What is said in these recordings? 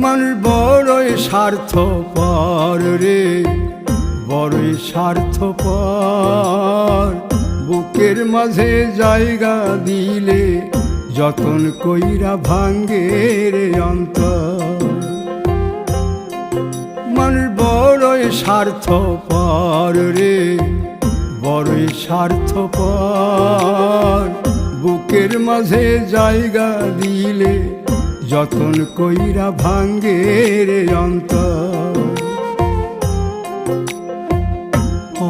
মানুষ বড়ই স্বার্থপর রে, বড়ই স্বার্থপর। বুকের মাঝে জায়গা দিলে যতন কইরা ভাঙ্গে রে অন্তর। মানুষ বড়ই স্বার্থপর রে, বড়ই স্বার্থপর। বুকের মাঝে জায়গা দিলে যতন কইরা ভাঙ্গে রে অন্তর।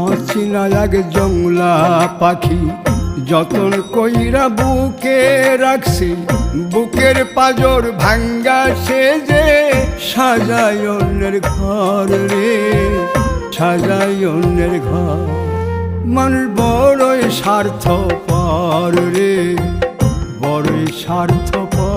অচিনা এক জংলা পাখি যতন কইরা বুকে রাখছি, বুকের পাজর ভাঙ্গা সে যে সাজায় অন্যের ঘর রে, সাজায় অন্যের ঘর। মানুষ বড়ই স্বার্থপর রে, বড়ই স্বার্থপর।